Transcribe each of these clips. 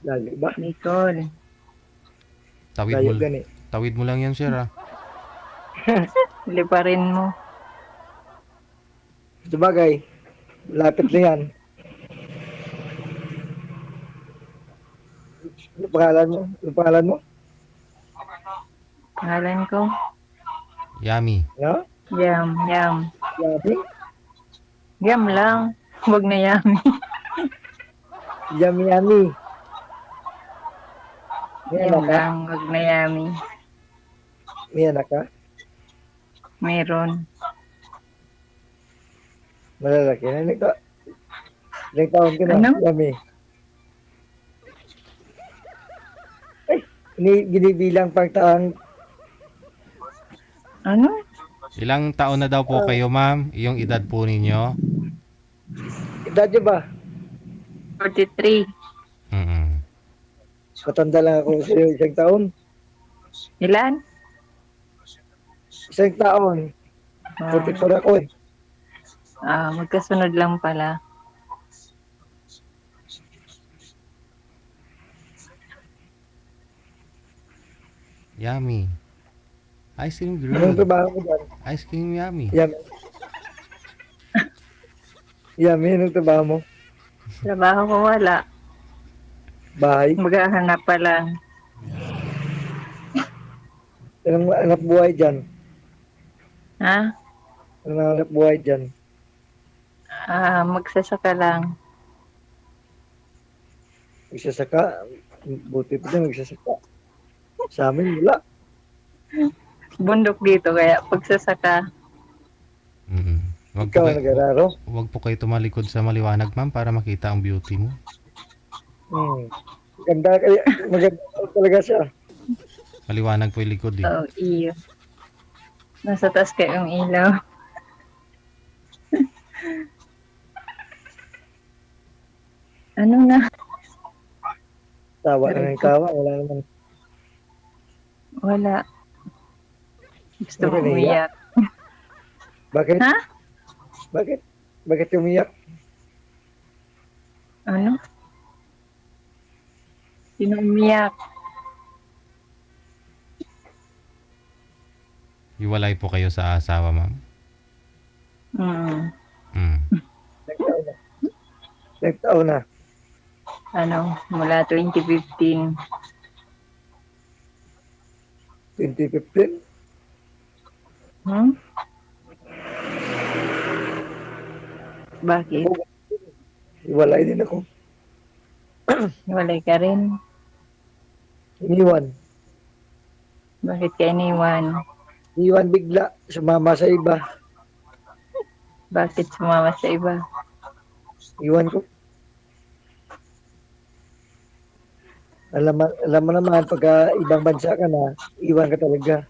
Layo ba? Bicol. Tawid mo, Layo gani. tawid mo lang yan, sir, ah. Liparin mo. Sabagay, lapit na yan. Ano pangalan mo? Ano pangalan mo? Pangalan ko. Yummy. No? Yam, yam. Yummy? Yam lang. Huwag na yummy. Yummy, yummy. May Yam anak ka? lang. Huwag na yummy. May anak ka? Meron. Malalaki na. Ilang taon ka na? Ano? Yummy. Ay, ginibilang pang taang Ano? Ilang taon na daw po kayo, ma'am? Yung edad po ninyo? edad niyo ba? 43. Mm-mm. Matanda lang ako sa iyo isang taon. Ilan? Isang taon. Ah, 44 ako eh. magkasunod lang pala. Yummy. Ice cream Anong girl. trabaho mo dyan? Ice cream yummy. Yummy. Yummy, anong trabaho mo? Trabaho ko wala. Bahay? Maghahanap pa lang. Anong anak buhay dyan? Ha? Anong anak buhay dyan? Magsasaka lang. Magsasaka? Buti pa din magsasaka. Sa amin, wala. Bundok dito kaya pagsasaka. Mm-mm. Wag po Ikaw kayo, nag-araro? wag po kayo tumalikod sa maliwanag, ma'am, para makita ang beauty mo. Maganda kaya, maganda talaga siya. Maliwanag po yung likod, eh. Oh, iyo. Nasa taas kayong ilaw. Ano na? Tawa na ng tawa, wala naman. Wala. Gusto ko Ano, naiyak? umiyak. Bakit? Ha? Bakit? Bakit umiyak? Ano? Sino umiyak? Hiwalay po kayo sa asawa, ma'am. Mm. Nagtaon na. Nagtaon na. Mula 2015. 2015. Hmm? Bakit? Iwalay din ako. Walay ka rin. Iniwan. Bakit ka iniwan? Iniwan bigla. Sumama sa iba. Bakit sumama sa iba? Iwan ko. Alam mo naman, pagka ibang bansa ka na, iwan ka talaga.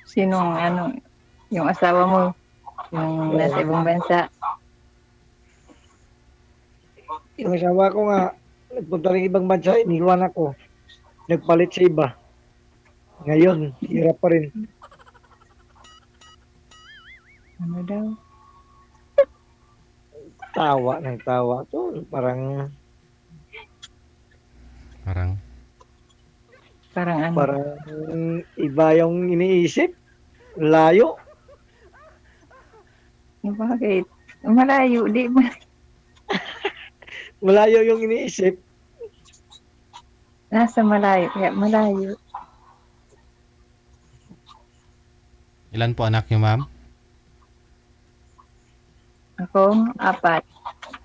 Sinong yung asawa mo? Yung nasa ibang bansa? Yung asawa ko nga, nagpunta rin ibang bansa, iniwan ako. Nagpalit sa iba. Ngayon, hirap pa rin. Ano daw? Tawa ng tawa. To, parang Parang, parang iba yung iniisip. Layo. Bakit? Malayo, di ba? Malayo yung iniisip. Nasa malayo, kaya malayo. ilan po anak niyo, ma'am? Ako, 4.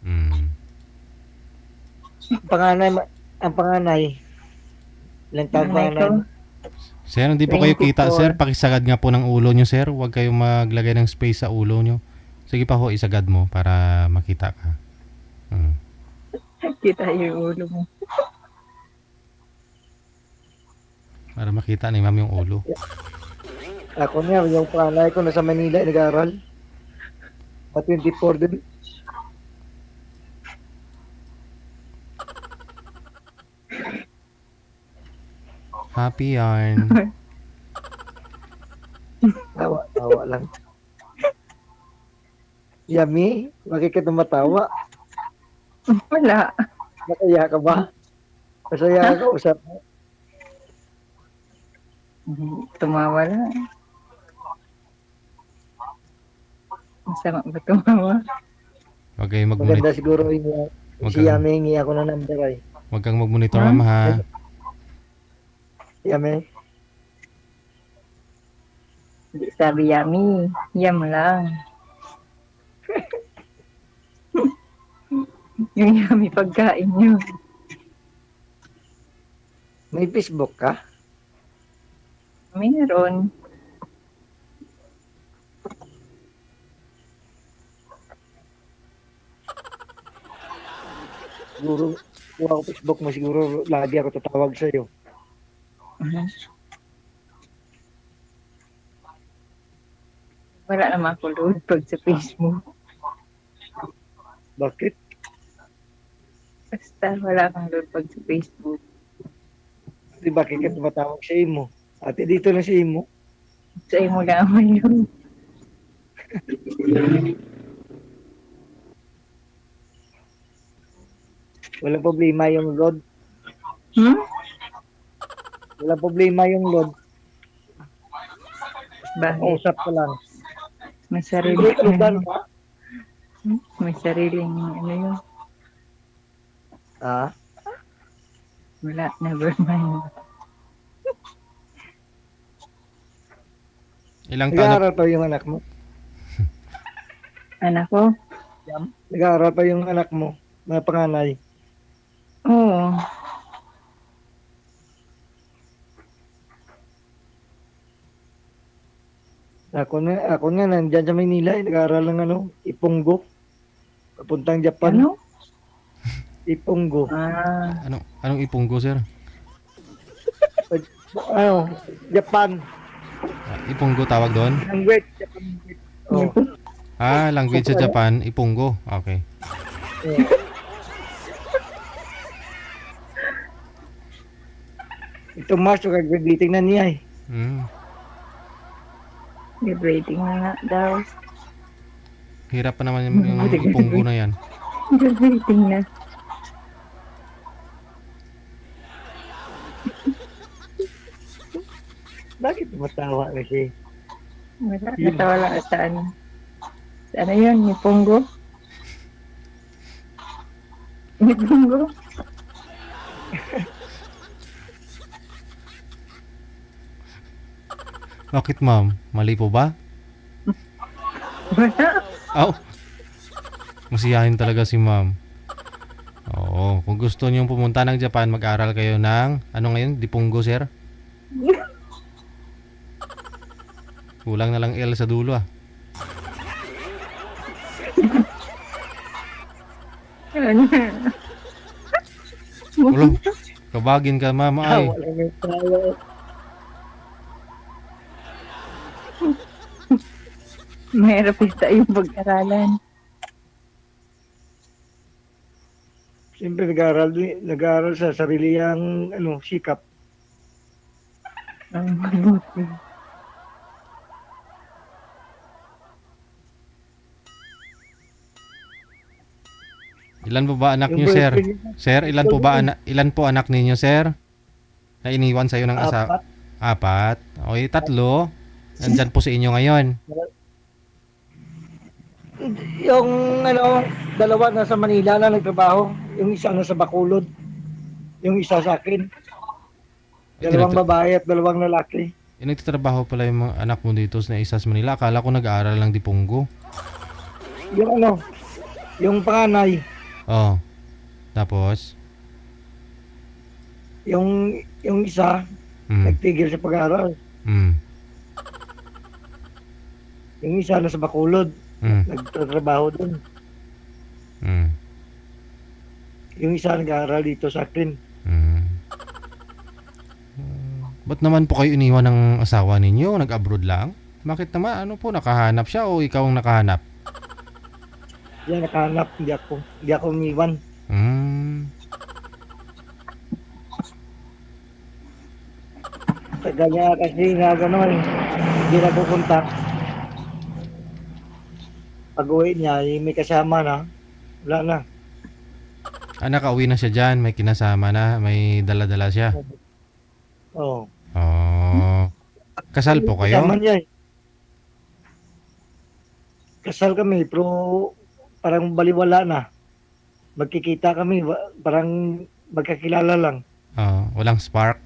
Mm. Ang panganay. Ilang taon Nanay panganay? ko, Sir, hindi po kayo kita, 24. sir. Pakisagad nga po ng ulo nyo, sir. Huwag kayong maglagay ng space sa ulo nyo. Sige pa ho, isagad mo para makita ka. Kita yung ulo mo. Para makita ni ma'am yung ulo. Ako niya, yung panganay ko nasa Manila, nag-aaral. 24 din. Happy yarn. Tawa lang. Yummy, bakit ka tumatawa? Wala. Masaya ka ba? Masaya ka usap mo. Tumawa lang. Masama ba tumawa? Huwag kayong Maganda mag-monitor. siguro Wag si kang, Yummy, hingi ako ng number ay. wag kang mag-monitor, Ha? ma'am, ha? Yummy, Hindi sabi yummy. Yum lang. Yung yummy pagkain nyo. may Facebook ka? Mayroon. Siguro, kung ako Facebook mo, siguro lagi ako tatawag sa'yo. Mhm. Wala naman ako load pag sa Facebook. Bakit? Basta wala kang load pag sa Facebook. Di bakit ka tumatawag sa imo? Ate, dito na sa imo. Sa mo naman yun. Walang problema yung load. Hmm? Walang problema yung load. Bakit? Usap ko lang. May sarili Hindi ka lugar ano, ka? may sariling ano yun. Ah? Wala, never mind. Ilang taon na, Nag-aaral pa yung anak mo? Anak ko? Nag-aaral pa yung anak mo? Mga panganay? Oo. Ako na, nandyan sa Maynila, nag-aaral ng ano, Iponggo. Papuntang Japan, Ano? Iponggo. anong ipunggo, sir? Ano, Japan. Ipunggo tawag doon? Language, Japan language. Oh. Language sa Japan, ipunggo. Okay. Eh. Ito March, kag-graduating na niya eh. Mm. Vibrating na nga daw. Hirap pa naman yung ipunggo na yan. Vibrating na. Bakit matawa kasi? Wala, natawa lang sa ano. Sa ano yun? Nipongo? Nipongo? Bakit, ma'am? Mali po ba? Wala. Aw. Masiyahin talaga si ma'am. Oo. Kung gusto niyong pumunta ng Japan, mag-aral kayo ng, ano ngayon? Dipunggo, sir? Kulang na lang L sa dulo, ah. Ano? Ulo. Kabagin ka, ma'am. Ay. Tawa lang yung tawa. Mahirap yung pag-aralan. Siyempre nag-aaral sa sarili ang ano, sikap. Ang mabuti. Ilan po ba anak Yung niyo, sir? boyfriend niya, Sir, ilan po anak ninyo, sir? Na iniwan sa'yo ng asawa? apat. 4. Okay, 3. Nandyan po sa inyo ngayon. Yung ano, dalawa nasa Manila na nagtrabaho. Yung isa nasa Bacolod. Yung isa sa akin. Dalawang babae at dalawang lalaki. Nagtatrabaho pala yung mga anak mo dito sa isa sa Manila. Akala ko nag-aaral lang di Punggo. Yung ano, yung panganay, Oh. Tapos? yung isa, nagtigil sa pag-aaral. Mm. Yung isa nasa Bacolod, Mm. nagtatrabaho dun. Mm. Yung isa nag-aaral dito sa akin. Mm. Ba't naman po kayo iniwan ng asawa ninyo? Nag-abroad lang? Bakit naman? Ano po, nakahanap siya o ikaw ang nakahanap? Yan, nakahanap, hindi ako umiwan. Mm. Tagal niya kasi nga gano'n, hindi napupunta. Pag-uwi niya, may kasama na. Wala na. Nakauwi na siya dyan, may kinasama na, may dala-dala siya. Oo. Oh. Kasal po kayo? Kasama niya eh. Kasal kami, pero parang baliwala na. Magkikita kami, parang magkakilala lang. Walang spark.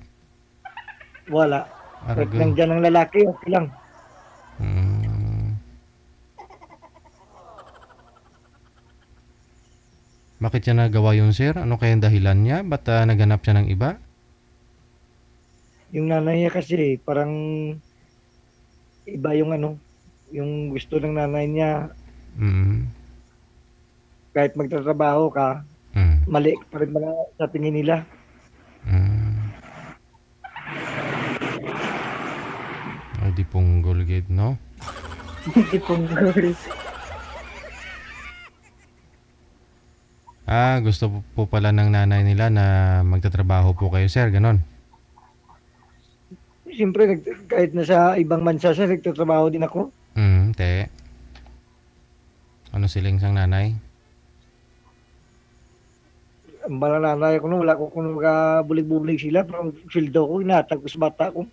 Wala. Kahit Aragoy. nandyan ang lalaki, okay lang. Mm. Bakit siya nagawa yun, sir? Ano kayang dahilan niya? Ba't naghanap siya ng iba? Yung nanay niya kasi, parang iba yung ano, yung gusto ng nanay niya, Mm. kahit magtatrabaho ka, Mm. mali pa rin mga sa tingin nila. Mm. Ay, di punggol, gid, no? Hindi pong goal. Gusto po pala ng nanay nila na magtatrabaho po kayo, sir, ganon. Siyempre, kahit nasa ibang bansa siya, nagtatrabaho din ako. Te. Ano siling sang nanay? Ang mga nanay ko, wala ko kung bulig-bulig sila, pero sweldo ko, inatag ko sa bata ko.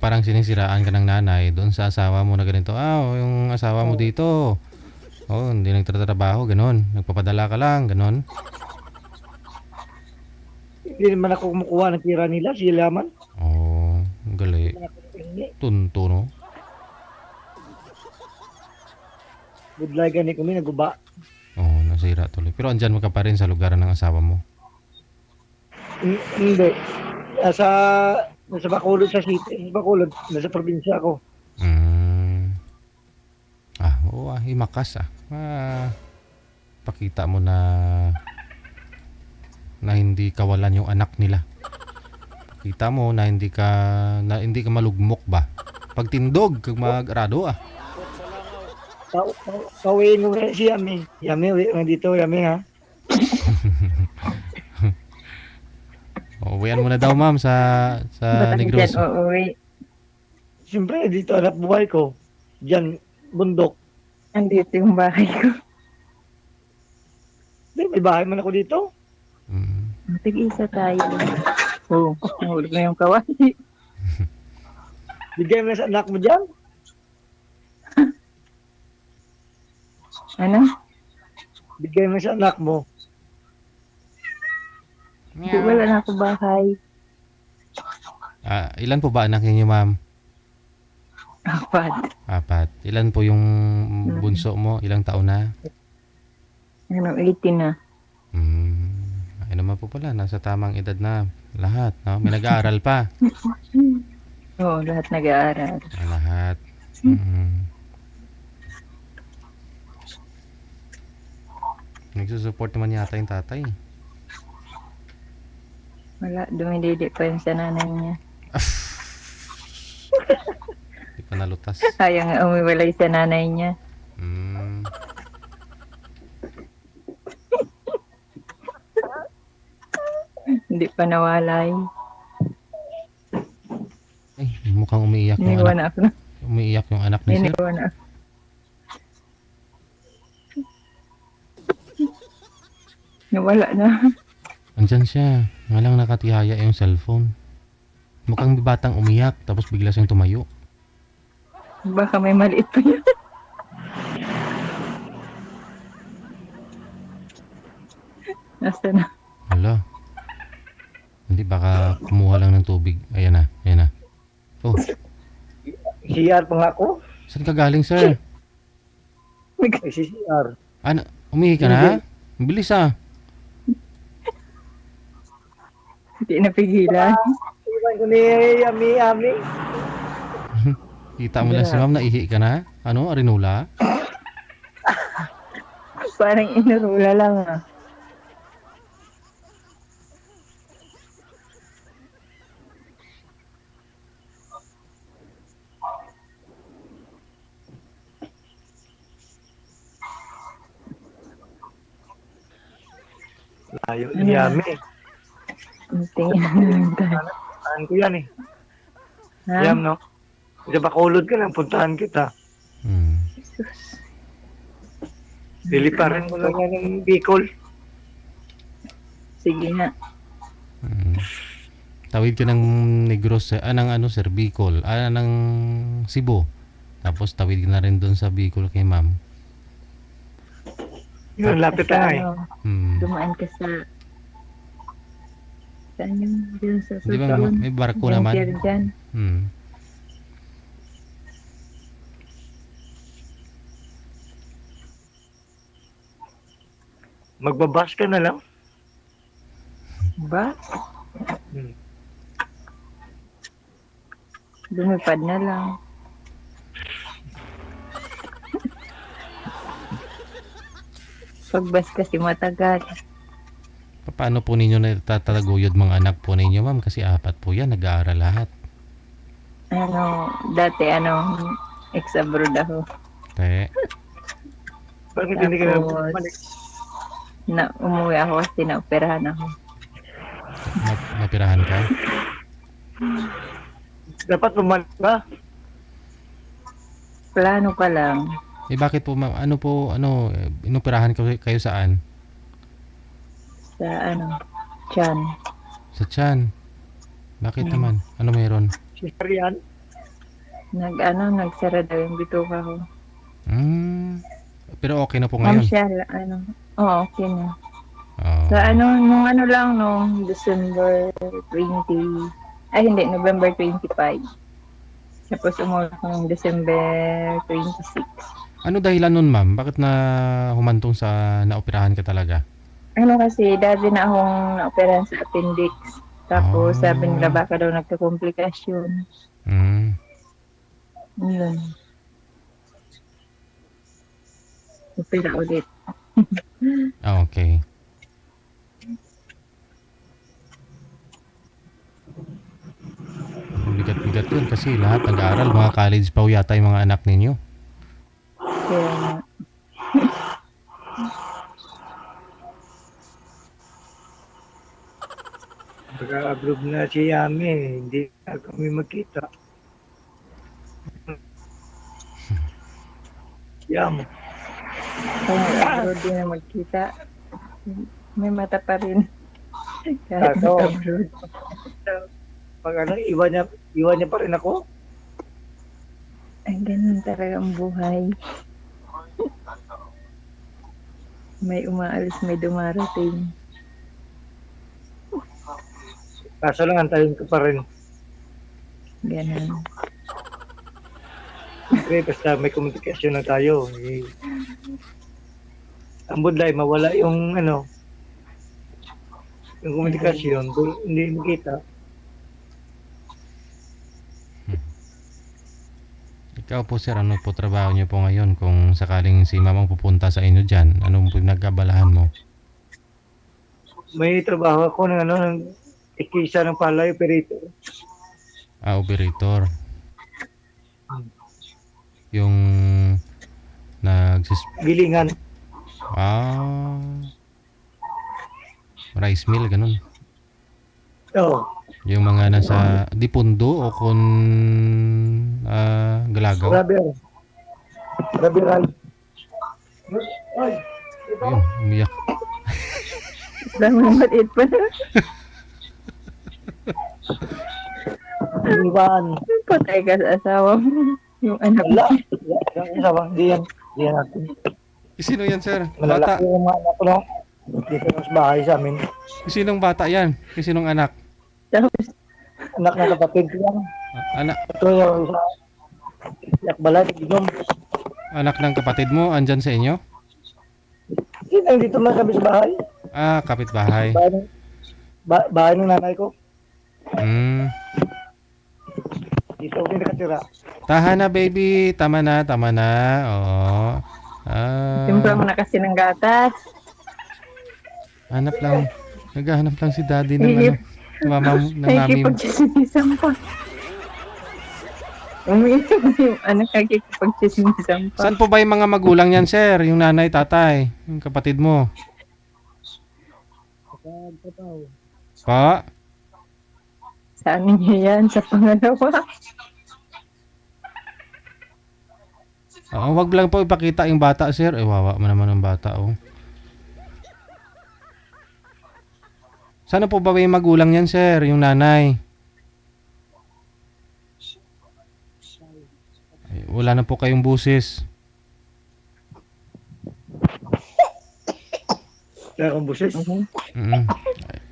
Parang sinisiraan ka ng nanay doon sa asawa mo na ganito. Yung asawa mo Oo. dito. Hindi nagtatrabaho, ganon. Nagpapadala ka lang, ganon. Hindi naman ako kumukuha ng tira nila, sila man. Ang gali. Hindi. Tunto, no? Budlay gani kami, naguba. Nasira tuloy. Pero andyan mo ka pa rin sa lugar ng asawa mo. Hindi. Nasa Bacolod sa city. Sa Bacolod, nasa probinsya ako. Himakas pakita mo na hindi kawalan yung anak nila. Pakita mo na hindi ka malugmok ba. Pag tindog, kag mag-arado Pauwiin mo rin si Yami. Yami, uwi nga dito, Yami ha. Uwian mo na daw, ma'am, sa Ba't Negros. dyan uuwi? Siyempre, dito anak buhay ko. Diyan, bundok. Andito yung bahay ko. May bahay man ako dito. Tig-isa tayo. Nahulog na yung kawali. Bigay mo na sa anak mo dyan. Ano? Bigay mo sa anak mo. Wala na ako bahay. Ilan po ba anak niyo, ma'am? Apat. 4. Ilan po yung bunso mo? Ilang taon na? 18 na. Ay naman po pala, nasa tamang edad na lahat, no? May nag-aaral pa. Oo, lahat nag-aaral. Lahat. Nagsusupport naman yata yung tatay. Wala, dumididi pa yun sa nanay niya. Di pa nalutas. Kaya nga umiwalay sa nanay niya. Hindi pa nawalay. Ay, mukhang umiiyak yung Iniwan anak. ako na. Umiiyak yung anak ni sir. Iniwan ako. Nawala na. Andyan siya. Nga lang nakatihaya yung cellphone. Mukhang may batang umiyak, tapos bigla siyang tumayo. Baka may maliit pa yun. Nasa na? Hala. Hindi, baka kumuha lang ng tubig. Ayan na. CR pa nga ako. Saan ka galing, sir? Ay, si CR. Umihi ka na? Ang bilis Hindi napigilan. Iwan ko ni Yami. Kita mo lang si ma'am, naihi ka na? Arinula? Parang inurula lang Layo ni Yami. Tingnan tayo. Puntahan ko yan eh. Ha? Yam, no? Sa Bacolod ka lang, puntahan kita. Sus. Liliparin mo lang yan ng Bicol. Sige nga. Tawid ka ng Negros, ng ano sir, Bicol, ng Cebu. Tapos tawid ka na rin doon sa Bicol kay ma'am. Yun, lapit Sa na eh. ano, Hmm. dumaan ka sa... Saan yung dyan sa Di ba Susun? may barko Yung naman? pier dyan. Hmm. Magbabas ka na lang. Ba? Hmm. Lumipad na lang. Pagbas kasi matagal. Paano po ninyo natatalaguyod mga anak po ninyo ma'am? Kasi 4 po yan, nag-aaral lahat. Ano, dati ex-abroad ako. Te, Bakit hindi ka na Tapos, bumalik? umuwi ako kasi naoperahan ako. napirahan ka? Dapat bumalik ka. Plano pa lang. Bakit po ma'am? Inoperahan kayo saan? Sa tiyan. Sa tiyan. Bakit naman? Ano meron? Si Marian. Nagsara daw yung bituka ko. Pero okay na po Ma'am ngayon. siya, oo, okay na. Oh. Sa nung December 20, ay hindi, November 25. Tapos umuwi ako ng December 26. Ano dahilan nun ma'am? Bakit na humantong sa naoperahan ka talaga? Kasi dati na akong naoperahan sa appendix. Tapos sabi nila baka daw nagka-komplikasyon. Yun. Opera ulit. Okay. Bigat-bigat yun kasi lahat nag-aaral. Mga college pa yata yung mga anak ninyo. Kaya nga. Pagka-abroad na si Yami, hindi na kami magkita. Yam. Kung abroad din na magkita, may mata pa rin. Kahit Kaso, abroad. Pag iwan niya pa rin ako. Ay, ganun talaga ang buhay. May umaalis, may dumarating. Kaso lang, antayin ko pa rin. Ganun. Siyempre, basta may komunikasyon na tayo. Ang budlay, mawala yung yung komunikasyon, hindi makita. Ikaw po sir, ano po trabaho niyo po ngayon? Kung sakaling si mamang pupunta sa inyo dyan, anong pinagkabalahan mo? May trabaho ako ng ikisa ng palay, operator. Operator. Yung Gilingan. Rice mill, ganun. Oo. Yung mga nasa Dipundo o kung Galagaw. Rubber rice. Ay, Ayun, umiyak. Dami maliit pa na. iwan. Patay ka sa asawa mo. Yung anak mo. Wala. Yung asawa, hindi yan natin. Sino yan sir? Bata? Malalaki yung mga anak ko, no? Dito sa bahay sa amin. Sinong bata yan? Sinong anak? Tapos, Anak ng kapatid ko yan. Anak, Ito yung isa. Yakbalay, ginom. anak ng kapatid mo, andyan sa inyo? Sino dito lang kami sa bahay? Kapitbahay. Bahay ng nanay ko. Dito ako nakatira. Tahan na baby, tama na. Oo. timpla mo na kasi ng gatas. Hanap lang. Naghahanap lang si daddy ng mama ng Ay, mami mo. kipag-chismisan pa. Umiiyak na yung anak ay kipag-chismisan pa. Saan po ba yung mga magulang niyan, sir? Yung nanay, tatay, yung kapatid mo? Pa? Sa amin niya yan, sa pangalawa. Wag lang po ipakita yung bata, sir. Wawa mo naman ang bata, oh. Sana po ba yung magulang yan, sir? Yung nanay? Ay, wala na po kayong busis. Kaya kung buses. Mm.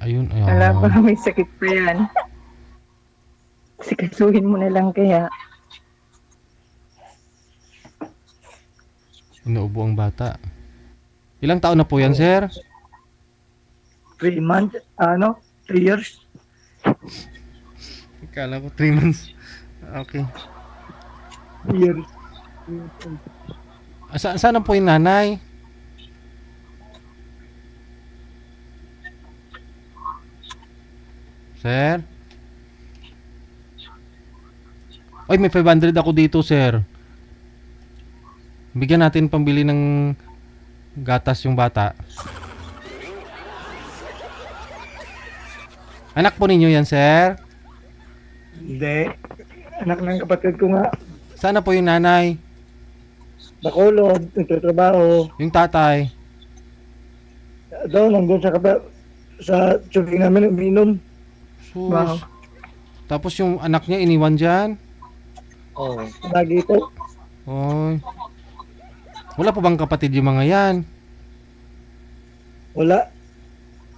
Ayun, ayun. Wala pa, may sakit pa yan. Sikasuhin mo na lang kaya. Inuubo ang bata. Ilang taon na po yan, sir? 3 months, 3 years. Kala ko 3 months. Okay. 3 years. Saan na po yung nanay? Sir? Ay, may 500 ako dito, sir. Bigyan natin pambili ng gatas yung bata. Anak po ninyo yan, sir? Hindi. Anak ng kapatid ko nga. Sana po yung nanay? Bacolod, nagtatrabaho. Yung tatay? Daw, nandun sa tubig namin, uminom. Sus. Wow. Tapos yung anak niya iniwan dyan? Oo. Lagi po. Oy. Wala po bang kapatid yung mga yan? Wala.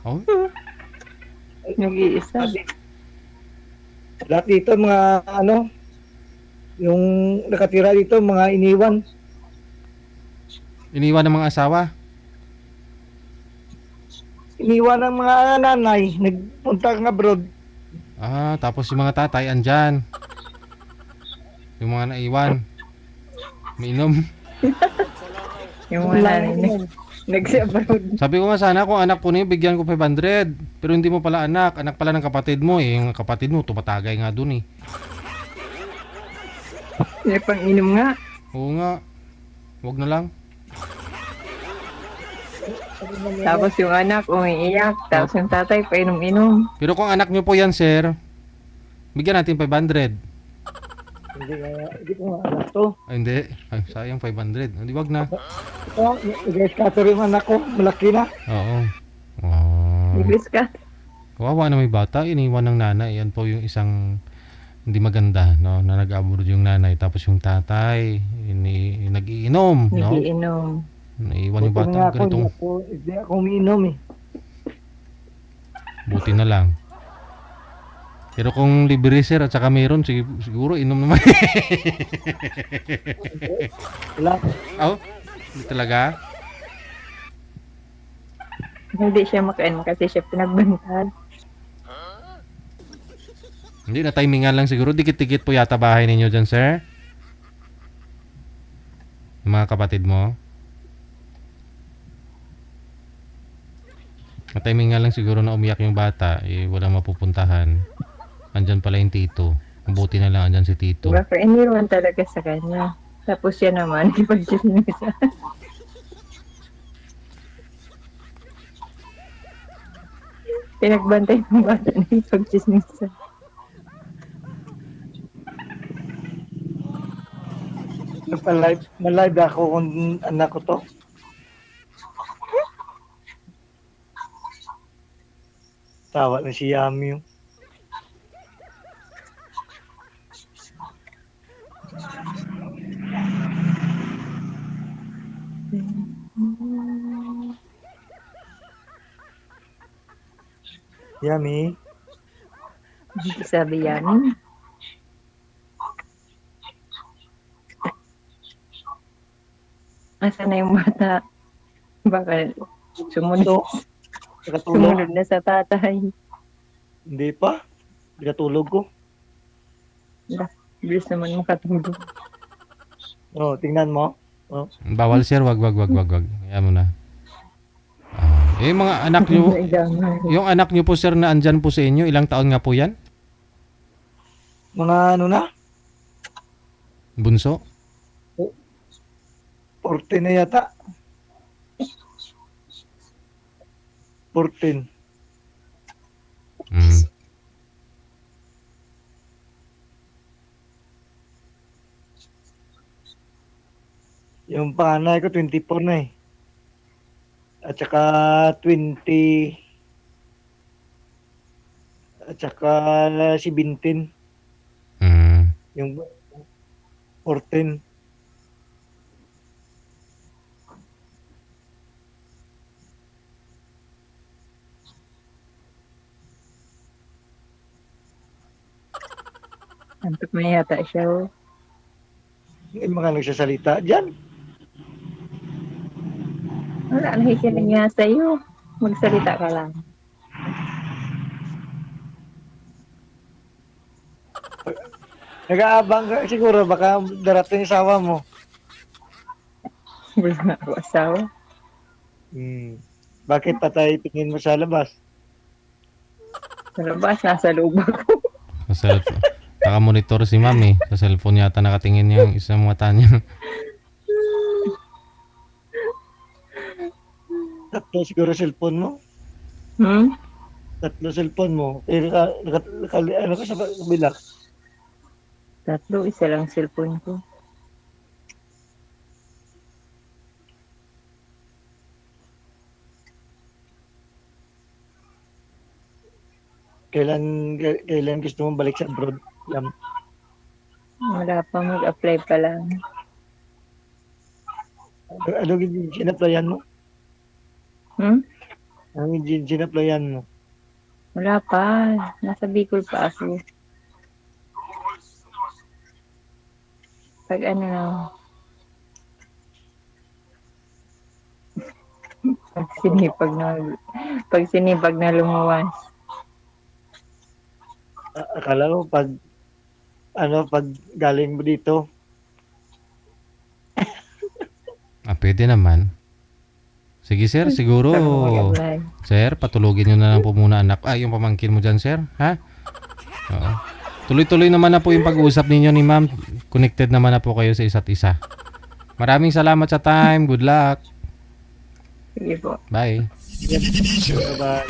Oh, Nag-iisa. Lahat dito, mga yung nakatira dito, mga iniwan. iniwan ng mga asawa? Iniwan ng mga nanay, nagpunta ng abroad. Tapos yung mga tatay andyan. Yung mga naiwan. Mainom. Yung wala na. Nagsi-abroad. Sabi ko nga sana kung anak ko na yun, bigyan ko 500. Pero hindi mo pala anak. Anak pala ng kapatid mo eh. Yung kapatid mo, tumatagay nga dun eh. May pang-inom nga. Oo nga. Huwag na lang. Tapos yung anak, umiiyak. Tapos yung tatay, painom-inom. Pero kung anak nyo po yan, sir, bigyan natin 500. Hindi ko nga anak to. Ay, hindi. Ay, sayang 500. Hindi, wag na. Ito, nag-scatter yung anak ko, malaki na. Oo. English ka. Kawawa na may bata. Iniwan ng nanay. Yan po yung isang hindi maganda, no? Na nag-abroad yung nanay. Tapos yung tatay, nag-iinom, no? Nagiinom. Naiwan yung Buti bata. nga ako, Ganitong hindi ako umiinom eh. buti na lang. Pero kung libre, sir, at saka meron, siguro inom naman. Wala. Oh, hindi talaga? Hindi siya makainom kasi siya pinagbantan. Hindi, na-timingan lang siguro. Dikit-dikit po yata bahay ninyo dyan, sir? Yung mga kapatid mo? Na-timingan lang siguro na umiyak yung bata. Walang mapupuntahan. Andyan pala yung tito. Mabuti na lang andyan si tito. Baka iniwan talaga sa kanya. Tapos siya naman, ipag-chismisa. Pinagbantay ng bata na ipag-chismisa. Na-live ako kung anak ko to. Tawa na si Yami yung. Yami. Sabi yamin. Asa na yung bata? Baka sumunod, Nakatulog. sumunod na sa tatay. Hindi pa. Nakatulog ko. Bilis naman makatulog. Tingnan mo. Bawal, sir. Wag. Kaya mo na. Yung mga anak nyo, yung anak nyo po, sir, na andyan po sa inyo, ilang taon nga po yan? Mga na? Bunso? 14 na yata. 14. Mm. Yung panganay ko 24 na eh. At saka 20 at saka 17 Mm. yung 14. Antok na yata siya. Oh. Yung mga nagsasalita diyan. Wala, nakikinig nga sa'yo. Magsalita ka lang. Nag-aabang ka siguro baka darating yung asawa mo. Wala na ako asawa. Bakit patay tingin mo sa labas? Sa labas, nasa loob ako. Sa cellphone. Naka-monitor si ma'am eh. Sa cellphone yata nakatingin yung isang mata niya. Tatlo siguro cellphone mo. Hmm? Tatlo cellphone mo. Eh, ano ka sa kabila? Tatlo, isa lang cellphone ko. Kailan, kailan gusto mong balik sa abroad? Yam. Wala pa, mag-apply pa lang. Ano yung sinaplayan mo? Hmm? Ano yung sinaplayan mo? Wala pa. Nasa Bicol pa ako. Pag ano na, pag sinipag na lumuwas. Akala mo pag pag galing mo dito, Pwede naman. Sige sir, siguro. Saka mag-apply. Sir, patulogin nyo na lang po muna anak. Yung pamangkin mo dyan sir. Ha? Oo. Tuloy-tuloy naman na po yung pag-uusap ninyo ni ma'am. Connected naman na po kayo sa isa't isa. Maraming salamat sa time. Good luck. Sige po. Bye. bye.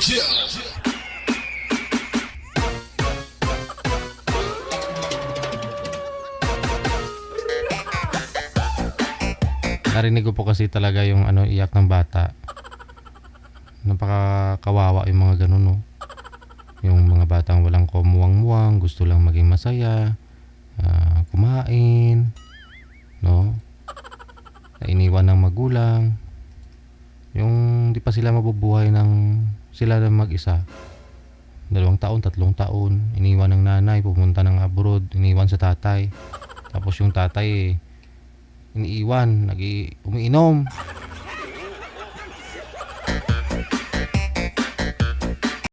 Narinig ko po kasi talaga yung iyak ng bata. Napakakawawa yung mga ganun, no? Yung mga batang walang kumuwang-muwang, gusto lang maging masaya, kumain, no? Nainiwan ng magulang. Yung di pa sila mabubuhay ng sila na mag-isa. 2 taon, 3 taon, iniwan ng nanay, pumunta ng abroad, iniwan sa tatay. Tapos yung tatay, iniiwan, umiinom.